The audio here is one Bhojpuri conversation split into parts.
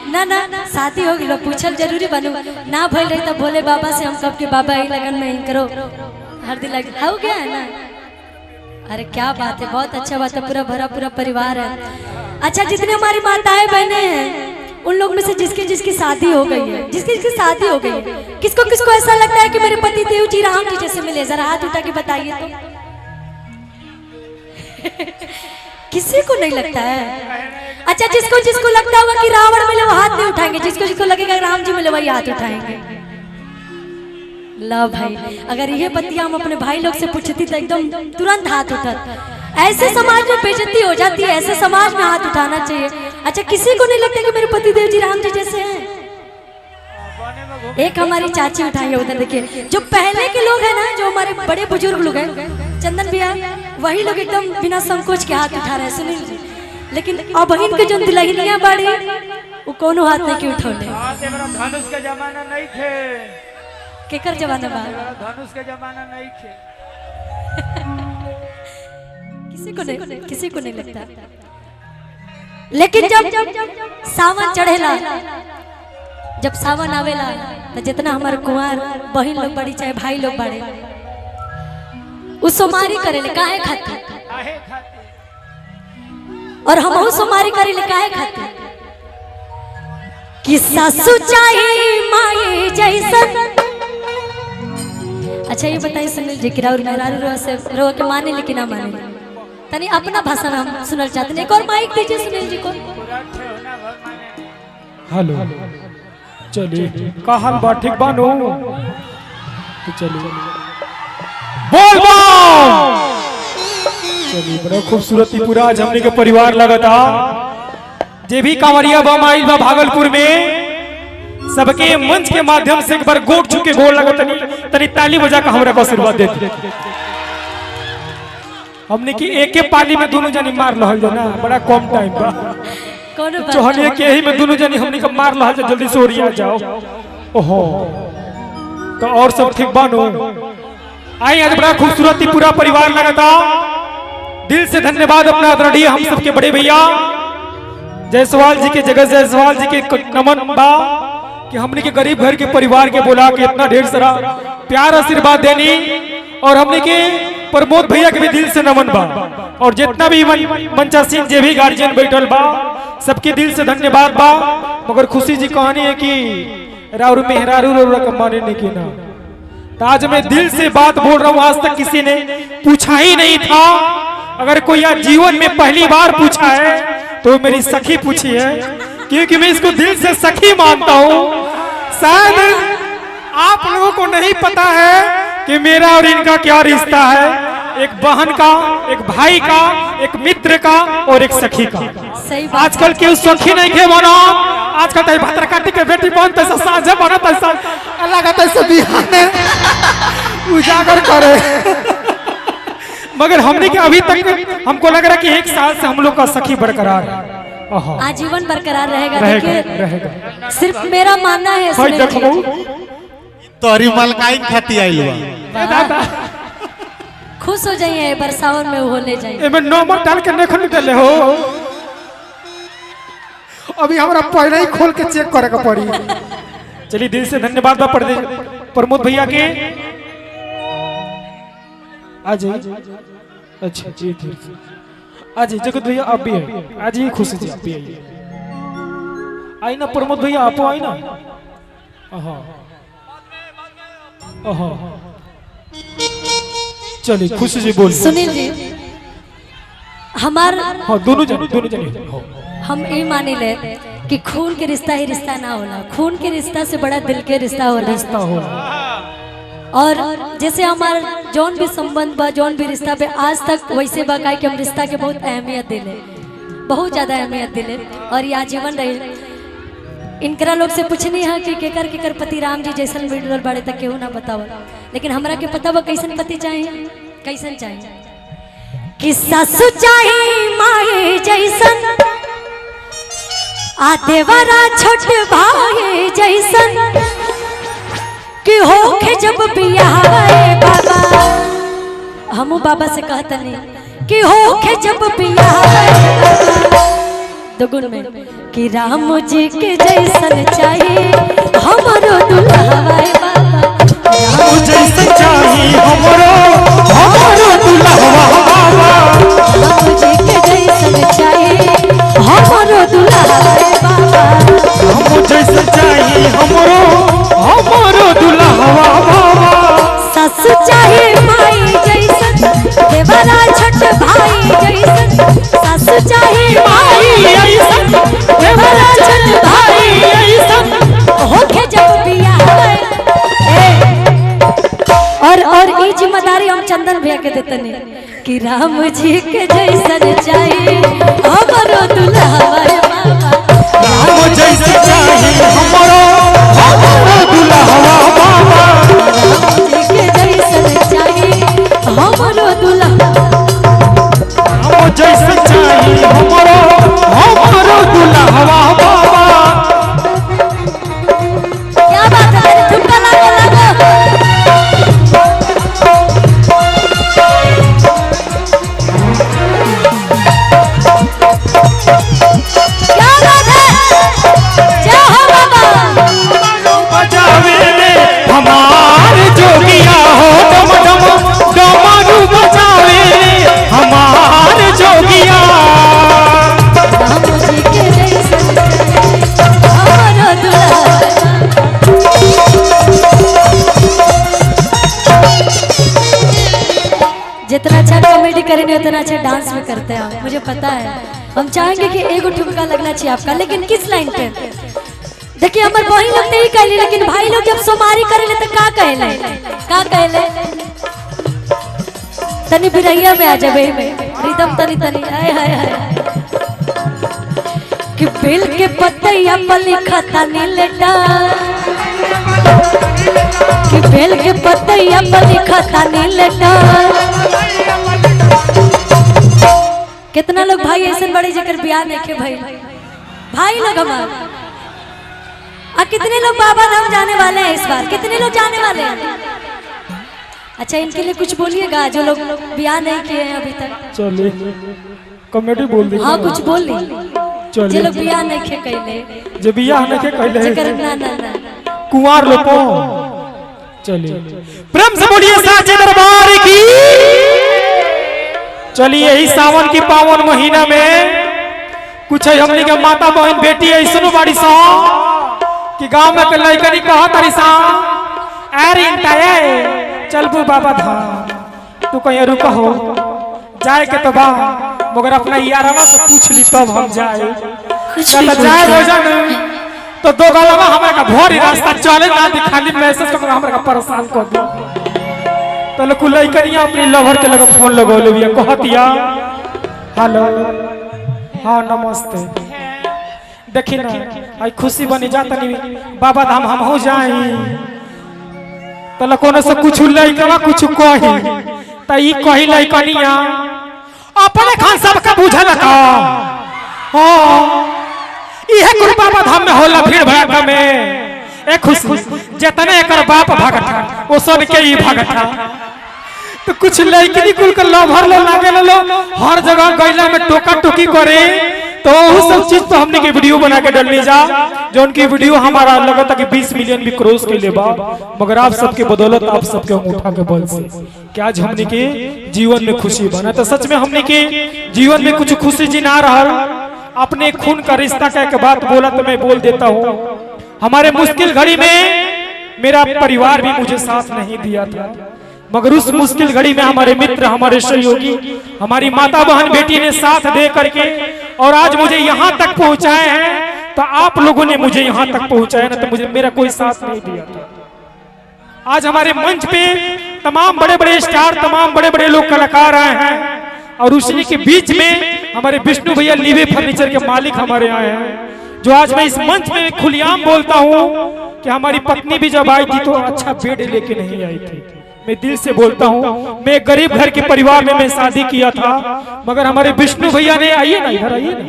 ना ना ना शादी हो गई पूछल जरूरी बनू ना भइल रही तो भोले बाबा से हम कब के बाबा ही लगन में इन करो हर दिन लग हो गया है ना। अरे क्या बात है, बहुत अच्छा बात है, पूरा भरा पूरा परिवार है। अच्छा जितने हमारी माताएं बहने हैं उन लोग में से जिसकी जिसकी शादी हो गई है, जिसकी जिसकी शादी हो गई है, किसको किसको ऐसा लगता है कि मेरे पति देव जी राम जी जैसे मिले, जरा हाथ उठा के बताइए तो। किसी को नहीं लगता है। अच्छा जिसको जिसको लगता होगा कि रावण मिले वो हाथ नहीं उठाएंगे, जिसको जिसको लगेगा राम जी मिले वही हाथ उठाएंगे। ला भाई, अगर ये बतिया हम अपने भाई लोग से पूछती तो एकदम तुरंत हाथ उठा। ऐसे समाज में बेइज्जती हो जाती है, ऐसे समाज में हाथ उठाना चाहिए। अच्छा किसी को नहीं लगता कि मेरे पति देव जी राम जी जैसे हैं? एक हमारी चाची उठाई उधर देखिए, जो पहले के लोग हैं ना, जो हमारे बड़े बुजुर्ग लोग हैं, चंदन भैया, वही लोग एकदम बिना संकोच के हाथ उठा रहे हैं सुनील जी। लेकिन अब इनके जो दुल्हनियां बाड़ी वो कोनो हाथ नहीं क्यों उठौले। धनुष के जमाना नहीं थे, केकर जमाना बा, धनुष के जमाना नहीं थे। किसी को नहीं लगता। लेकिन जब सावन चढ़ेला, जब सावन आवेला तो जितना हमारे कुंवर बहन लोग बड़ी चाहे भाई लोग बड़े उस सोमारी करेले काहे खाते, और हम सोमारी करेले काहे खाते कि सासू चाहे माए जैसन। अच्छा ये बताइए सुनील जी कि राउर मेहरारू से रो के माने लेकिन ना माने, तनी अपना भाषा में हम सुनल चाहते हैं। एक और माइक दीजिए सुनील जी को। हेलो चलिए का हाल बा, ठीक बानो? तो चलिए बोल बा। चलिए बड़ा खूबसूरत पूरा आज हमने के परिवार लगा था। जे भी कांवरिया बम आइल बा भागलपुर में, सबके मंच के माध्यम से एक बार गोट छुके गोल लगा तनी ताली बजा के हमरा को आशीर्वाद देते। हमने की एक के पाली में दोनों जनी मार लहल जना, बड़ा कम टाइम बा। चोहनिया के ही में दोनों जनी हमने का मार लहल जा, जल्दी से ओरिया जाओ। ओहो तो और सब ठीक बानो? आई आज बड़ा खूबसूरत पूरा परिवार लगा था। दिल से धन्यवाद अपना आदरणीय हम सबके बड़े भैया जायसवाल जी के, जगत जायसवाल जी के नमन बा कि हमने के गरीब घर के परिवार के बोला के इतना ढेर सारा प्यार आशीर्वाद देनी। और हमने के प्रमोद भैया के भी दिल से नमन बा, और जितना भी मंचासीन जे भी गार्जियन बैठल बा सबके दिल से धन्यवाद बा। मगर खुशी जी कहानी है कि राउर मेहरारू रो माने नहीं की ना, तो आज मैं दिल से बात बोल रहा हूँ। आज तक किसी ने पूछा ही नहीं था, अगर कोई आज जीवन में पहली बार पूछा है तो मेरी सखी पूछी है, क्योंकि मैं इसको दिल से सखी मानता हूँ। शायद आप लोगों को नहीं पता है कि मेरा और इनका क्या रिश्ता है, एक बहन का, एक भाई का, एक मित्र का और एक सखी का। आजकल के सखी नहीं के बना, आजकल तो भद्र काटी के बेटी बन तैसा साझा बना, तैसा अल्लाह का तैसा बिहाने उजागर करे। मगर हमने के अभी तक हमको लग रहा है कि 1 साल से हम लोग का सखी बरकरार है, आजीवन बरकरार रहेगा। देखिए सिर्फ मेरा मानना है, तोरी मलकाइन खाती आइल बा, खुश हो जाइए बरसावन में वो ले जाइए। एमे नमक डाल के नहीं डाले हो, अभी हमरा पहले ही खोल के चेक करे का पड़ी। चलिए दिल से धन्यवाद बा प्रमोद भैया के। आज अच्छा जी ठीक, आज जगत भैया आप भी है, आज ही खुशी जी आप भी आई ना। प्रमोद भैया आप आई ना। चलिए खुशी जी बोल। सुनील जी हमार दोनों जने हम ये माने ले कि खून के रिश्ता ही रिश्ता ना होला, खून के रिश्ता से बड़ा दिल के रिश्ता होला। और जैसे हमार जौन भी संबंध बा, जौन भी रिश्ता पे आज तक वैसे बा कि हम रिश्ता के बहुत अहमियत दिले, बहुत ज्यादा अहमियत दिले, और ये आजीवन रहे। इनकरा लोग से पूछनी है कि केकर केकर पति राम जी जैसन मिलल बड़े तक केहू ना बताओ, लेकिन हमरा के पता बा कैसन पति चाहिए, कैसन चाहिए कि सासू चाहे माए जैसन, आ देवरा छोट भाई जैसन, कि होखे जब बियाह बाबा। हमू बाबा से कहतनी कि होखे जब बियाह दुगुन में कि राम जी के जैसन चाहिए हमरो दुल्हवा बाबा, राम जैसन चाहिए हमरो दुल्हवा बाबा, राम जी के जैसन चाहिए हमरो दुल्हवा बाबा, राम जैसन चाहिए हमरो दुल्हवा बाबा, सस चाहिए माई जैसन देवरा छोट भाई जैसन, सस चाहिए माई जैसन देवरा छोट भाई जैसन होके जब बियाह और ई जिम्मेदारी हम चंदन भैया के देतनी कि राम जी के जैसन चाहिए हमरो दुल्हवा बाबा, राम जैसन चाहिए हमरो दुल्हवा बाबा, राम जी के जैसन चाहिए हमरो दुल्हवा, राम जैसन चाहिए हमरो दुल्हवा बाबा। क्या बात है, मेरे ठुमका लागो लागो। क्या बात है, जय हो बाबा। बजावे रे हमार जोगिया हो डम डम डमरू बजावे रे हमार जोगिया, राम जी के जैसन हमरो दुल्हवा, जितना अच्छा कॉमेडी करेंगे उतना अच्छा डांस भी करते हैं आप, मुझे पता है। हम चाहेंगे कि एगो ठुमका लगना चाहिए आपका, लेकिन किस लाइन पे? देखिए हमारे बहन लोग नहीं कहले, लेकिन भाई लोग जब सोमारी करेले तो का कहले तनी बिरैया में आ जाबे में रिदम तनी तनी हाय हाय हाय कि बेल के पतैया पर लिखा तनी लेटा, कि बेल के पतैया पर लिखा तनी लेटा। कितना लोग भाई ऐसे बड़े जकर ब्याह नहीं के भाई लोग हमारे, और कितने लोग बाबा धाम जाने वाले हैं इस बार, कितने लोग जाने वाले हैं? अच्छा इनके लिए कुछ बोलिएगा जो लोग ब्याह नहीं किए हैं अभी तक। चलिए कॉमेडी बोल दी। हाँ कुछ बोली, जो चलिए लोग ब्याह नहीं के कहले, जे बियाह नहीं के कहले जेकर ना ना ना कुंवार लोगों। चलिए प्रेम से बोलिए साचे दरबार की। चलिए यही सावन की पावन महीना में कुछ है हमनी के माता बहन बेटी ऐसनो बाड़ी सा कि गांव में के लइकनी कहा तारी सा अरे इंटाए चलबू बाबा धाम, तू कहीं रुक हो जाए के तो बा मगर अपना यारवा से पूछ ली तब हम जाए। चल जाए भोजन तो दो गलवा हमारे का भोरी रास्ता चले ना खाली मैसेज कर हमारे का परेशान कर दो। तो लोग लइकनिया अपनी लवर के लगे फोन लगौले बिया कहतिया हेलो हाँ नमस्ते, देखी ना आई खुशी बनी जाता नहीं बाबा धाम हम हो जाए तो लोग से कुछ लइकवा कुछ कही तो ई कही लइकनिया अपने खान सबका बुझल का हाँ इहे कुल बाबा धाम में होला भीड़ भड़का में एक खुशी जितने एकर बाप भगठा वो सब के ही भगठा। तो कुछ लइकनी कुल के लभर लो लागे लो हर जगह गइला में टोका टोकी करे तो वो सब चीज तो हमने के वीडियो बना के डालनी जा जो उनकी वीडियो हमारा लगता कि 20 मिलियन भी क्रॉस के लेबा, मगर आप सबके बदौलत आप सबके उठा के बल से क्या आज हमने के जीवन में खुशी बना। तो सच में हमने के जीवन में कुछ खुशी जी ना रहा। अपने खून का रिश्ता कह के बात बोला तो मैं बोल देता हूँ। हमारे मुश्किल घड़ी में मेरा परिवार भी मुझे साथ नहीं दिया था, मगर उस मुश्किल घड़ी में हमारे मित्र हमारे सहयोगी हमारी माता बहन बेटी ने साथ दे करके और आज मुझे यहाँ तक पहुँचाए हैं। तो आप लोगों ने मुझे यहाँ तक पहुँचाया ना, तो मुझे मेरा कोई साथ नहीं दिया था। आज हमारे मंच पे तमाम बड़े बड़े स्टार तमाम बड़े बड़े लोग कलाकार आए हैं और उसी के बीच में हमारे विष्णु भैया लीवे फर्नीचर के मालिक हमारे आए हैं, जो आज मैं इस मंच में खुलेआम बोलता हूँ कि हमारी पत्नी भी जब आई थी तो अच्छा बेड लेके नहीं आई थी। मैं दिल से बोलता हूँ, मैं गरीब घर के परिवार में मैं शादी किया था, मगर हमारे विष्णु भैया ने आइए ना इधर आइए ना,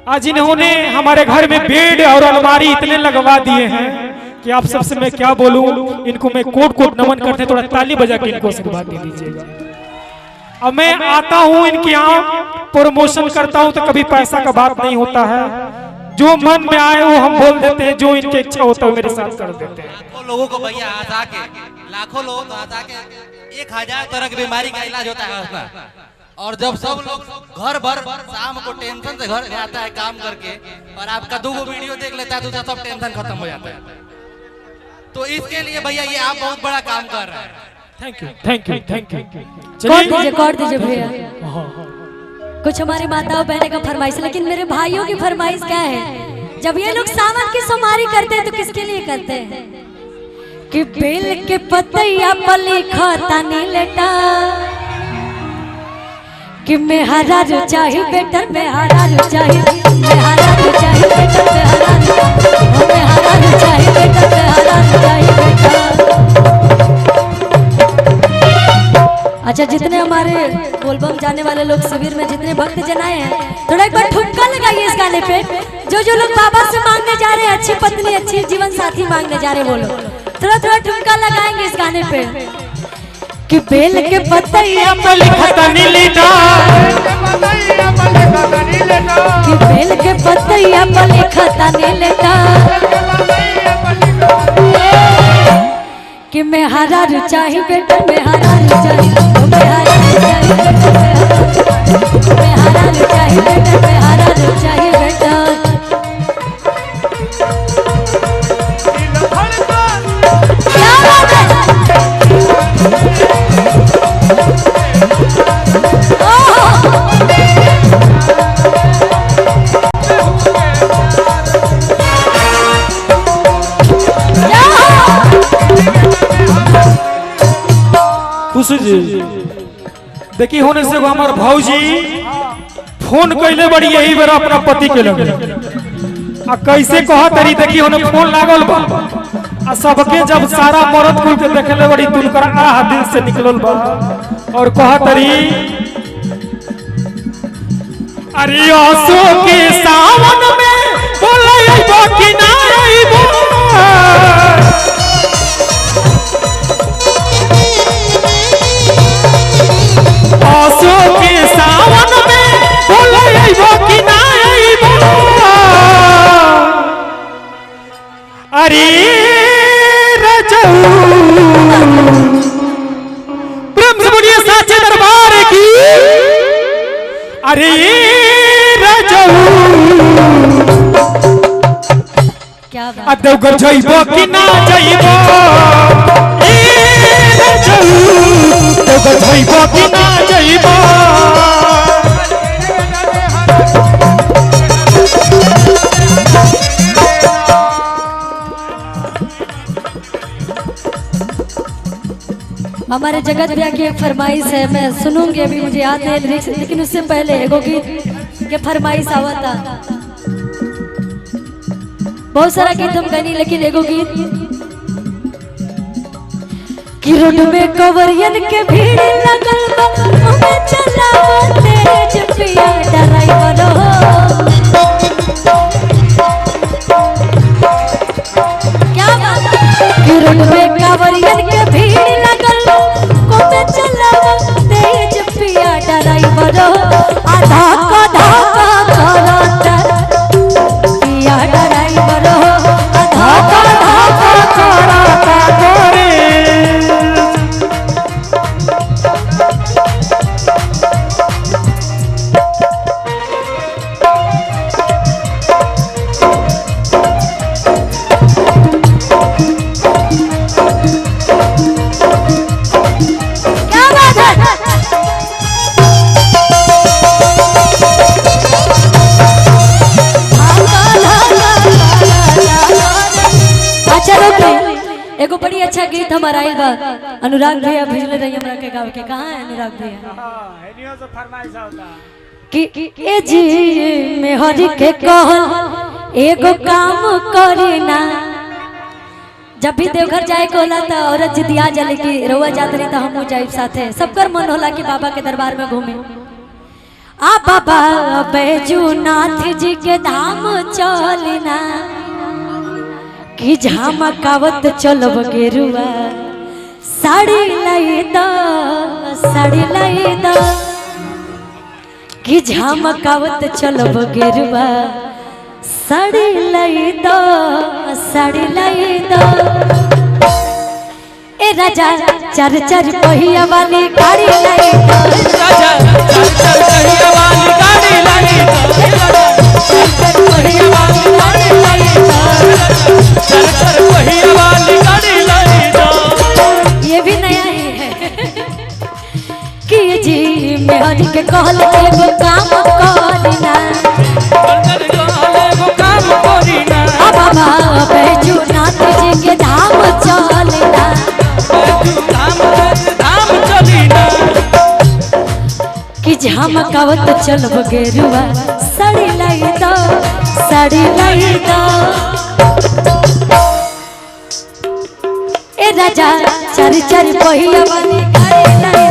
आज इन्होंने हमारे घर में बेड और अलमारी इतने लगवा दिए हैं कि आप सबसे मैं क्या बोलूं। इनको मैं कोट कोट नमन करते, थोड़ा ताली बजा के इनको आशीर्वाद दे दीजिएगा। अब मैं आता हूँ इनके यहाँ प्रमोशन करता हूँ तो कभी पैसा का बात नहीं होता है। जो मन में आए वो हम बोल देते हैं, जो इनकी इच्छा होता है मेरे साथ कर देते हैं। लाखों लोगों को भैया आज आके, लाखों लोगों को आज आके 1000 तरह की बीमारी का इलाज होता है उसमें। और जब सब लोग घर भर शाम को टेंशन से घर आता है काम करके, और आपका 2 वीडियो देख लेता है तो सब टेंशन खत्म हो जाता है। तो इसके लिए भैया ये आप बहुत बड़ा काम कर रहे हैं। Thank you thank you thank you. Cord दीजिए भैया। कुछ हमारी माताओं बहने का फरमाइश, लेकिन मेरे भाइयों की फरमाइश क्या है, जब ये लोग सावन की सोमवारी करते हैं तो किसके लिए करते हैं कि बेल के पतैया पर लिखा तानी लेटा कि मेहरा जो चाहे बेटर, मेहरा जो चाहे, मेहरा जो चाहे बेटर, मेहरा जो चाहे बेटर, मेहरा जो चाहे बेटर। अच्छा, जितने हमारे बोलबम जाने वाले लोग शिविर में जितने भक्त जन आए हैं, थोड़ा एक बार ठुमका लगाइए इस गाने पे। जो लोग बाबा से मांगने जा रहे हैं, अच्छी पत्नी अच्छी जीवन साथी मांगने जा रहे हैं, वो लोग थोड़ा थोड़ा ठुमका लगाएंगे इस गाने पे कि बेल के पतैया पर लिखा तानी लेटा, कि बेल के पतैया पर लिखा तानी लेटा, कि मेहरा रू चाही बेटा, मेहरा रू चाही, मेहरा रू चाही बेटा, मेहरा रू चाही बेटा, मेहरा रू चाही बेटा। क्या बात है? खुशी जी देखी होने से हमार भौजी फोन कैले बड़ी यही बेर अपना पति के लगे आ कैसे कहा तरी, देखी होने फोन लागल बा आ सबके जब सारा मरद कुल के देखले बड़ी तुलकर आह दिल से निकलल बा और कहा तरी, अरे आंसू के सावन में बोले आइबो कि ना आइबो, आंसू के सावन में बोले आइबो कि ना आइबो, अरे रजऊ प्रेम से बोलिए साचे दरबार की, अरे रजऊ क्या बात? देवघर जाइबो कि ना जाइबो, रजऊ देवघर जाइबो कि ना जाइबो, हमारे जगत भैया की एक फरमाइश है, मैं सुनूंगी, अभी मुझे याद नहीं लिरिक्स, लेकिन उससे पहले एगो गीत के फरमाइश आवा था। बहुत सारा गीत हम गनी, लेकिन एगो गीत कि रोड में कवरियन के भीड़ लगल बा, हमें चलाओ तेज पिया ड्राइवर हो, क्या बात है? कि रोड में कवरियन के भीड़ लगल बा, हमें चलाओ तेज पिया ड्राइवर हो, आधा कधा करत पिया ड्राइवर हो, आधा कधा करत गोरे। क्या बात है? अच्छा रुक, एगो बड़ी अच्छा गीत हमारा आइल बा, अनुराग भैया भेजले रही हमरा के गाँव के। कहाँ है अनुराग भैया? कि ए जी में हरि के कहल एगो काम करे ना, जब भी देवघर जाए को होला तो औरत जिदिया जले कि रउआ जात रही तो हमहू जाइब साथे, सबकर मन होला कि बाबा के दरबार में घूमे। आ बाबा बैजूनाथ जी के धाम चलना, कि झमकावत चलब गेरुआ साड़ी लाई दो कि झमकावत चलब गेरुआ साड़ी लाई दो ए राजा चार चार पहिया वाली गाड़ी लाई दो राजा चल चल पहिया वाली गाड़ी लाई दो चार चार पहिया वाली गाड़ी लाई दो चल चल पहिया वाली गाड़ी लाई दो। ये भी नया ही है कि जी मेहर के कहल एगो काम करिना वो काम करिना बाबा बैजूनाथ जी के धाम चलना धाम चलिना कि झमकावत चलब गेरुआ साड़ी लाई दो ए राजा चार चार पहिया वाली गाड़ी लाई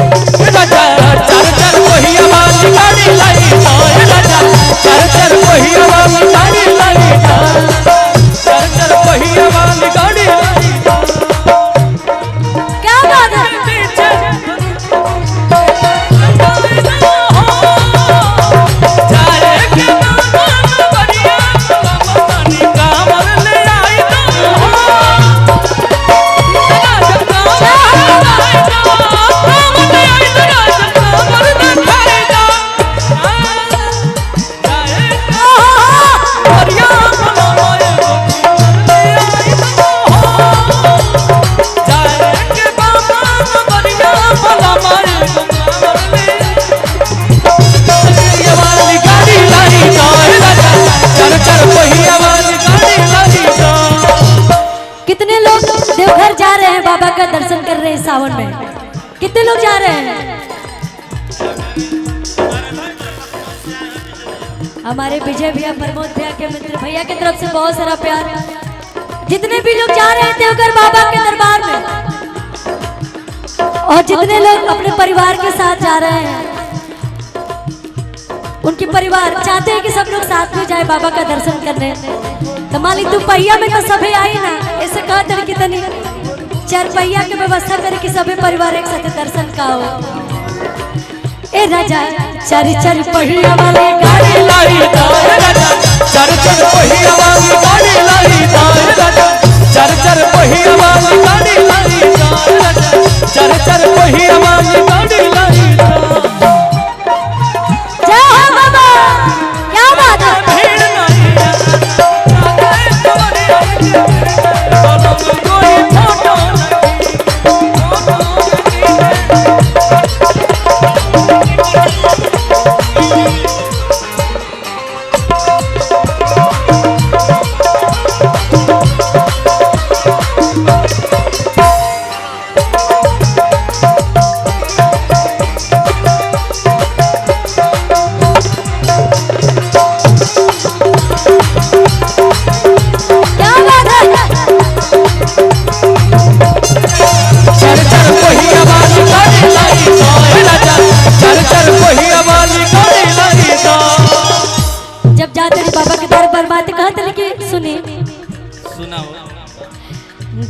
राजा चल चल पहिया वाली गाड़ी लाई दो राजा चल चल पहिया वाली गाड़ी लाई दो चल चल पहिया वाली गाड़ी लाई दो। क्या बात है कितने लोग देवघर जा रहे हैं बाबा का दर्शन कर रहे हैं सावन में? कितने लोग जा रहे हैं? हमारे विजय भैया प्रमोद भैया के मित्र भैया की तरफ से बहुत सारा प्यार। जितने भी लोग जा रहे हैं देवघर बाबा के दरबार में और जितने लोग अपने परिवार के साथ जा रहे हैं उनके परिवार चाहते हैं कि सब लोग साथ में जाए बाबा का दर्शन करने। तो मालिक तू पहिया में तो सभी आई ना ऐसे कहा तरीके तनी चार पहिया की व्यवस्था करे कि सभी परिवार एक साथ दर्शन का हो। ए राजा चार चार पहिया वाले गाड़ी लाई दो राजा चल चल पहिया वाली गाड़ी लाई दो राजा चल चल पहिया वाली गाड़ी लाई दो राजा चल चल पहिया वाली गाड़ी लाई दो। जय हो बाबा, क्या बात है। भीड़ नहीं कोई फोटो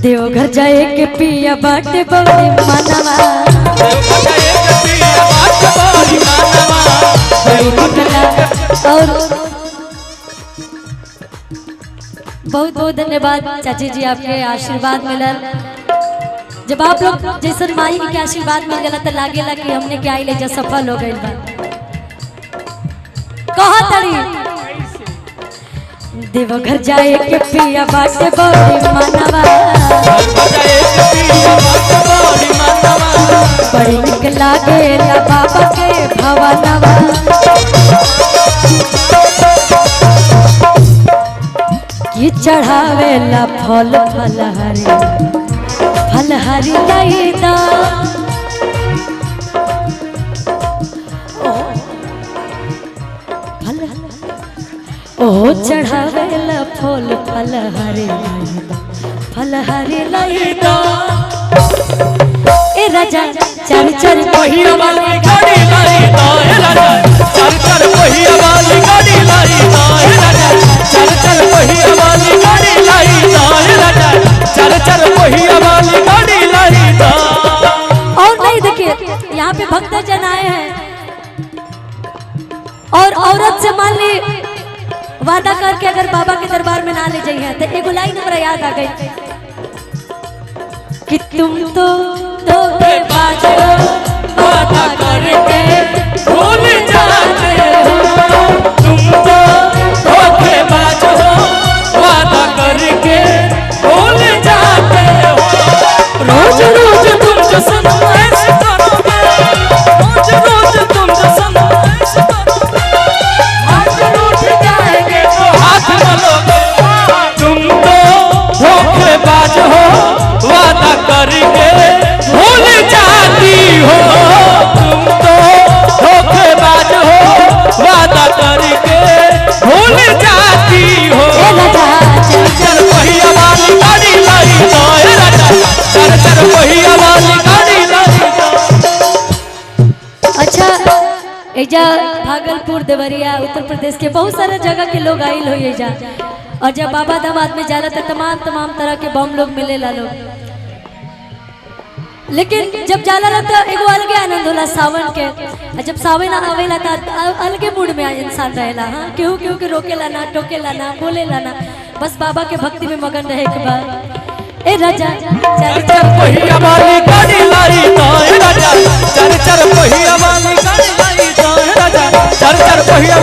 देवघर जाए के पिया बाटे बड़ी मनवा और बहुत बहुत धन्यवाद चाची जी, आपके आशीर्वाद मिलल। जब आप लोग जैसे माई के आशीर्वाद मिल गया तो लागेला कि हमने क्या ले जा सफल हो गई बा। कहा तड़ी देवघर जाए के पिया बाटे बड़ी मनवा बड़ी निक लागेला बाबा के भवनवा। कि चढ़ावेला फल फलहरी लाई दा ओ चढ़ावेला फल फलहरी लाई दा। ए राजा चार चार पहिया वाली गाड़ी लाई दो राजा चल चल पहिया वाली गाड़ी लाई दो राजा चल चल पहिया वाली गाड़ी लाई दो राजा चल चल पहिया वाली गाड़ी लाई दो। मान ली वादा करके अगर बाबा के दरबार में ना ले जाइए तो एगो लाइन हमरा याद आ गई कि तुम तो धोखेबाज हो, वादा करके भूल जाते हो। तुम तो धोखेबाज हो, वादा करके भूल जाते हो। रोज रोज तुम जो सनमाइश करोगे, रोज रोज तुम जो सनमाइश करोगे, हाथ रूठ जाएंगे तो हाथ मलोगे। तुम तो धोखेबाज हो, वादा करके भूल जाती हो। तुम तो धोखेबाज हो, वादा करके भूल जाती हो। चर पहिया वाली गाड़ी लाई तो ए राजा, चर पहिया वाली गाड़ी लाई तो। अच्छा एजा भागलपुर देवरिया उत्तर प्रदेश के बहुत सारे जगह के लोग आइल हो एजा, और जब बाबा दामाद में जाला तो तमाम तरह के बम लोग मिले ला लोग। लेकिन जब जाला रहता एगो अलगे आनंद होला सावन के, और जब सावन आवेला त अलगे मूड में इंसान रहेला। हाँ केहू केहू के रोकेला ना, टोकेला ना, बोलेला ना, बस बाबा के भक्ति में मगन रहे के बाद। ए राजा चर पहिया वाली गाड़ी लाई तो ए राजा, चर पहिया वाली गाड़ी लाई तो ए राजा, चर पहिया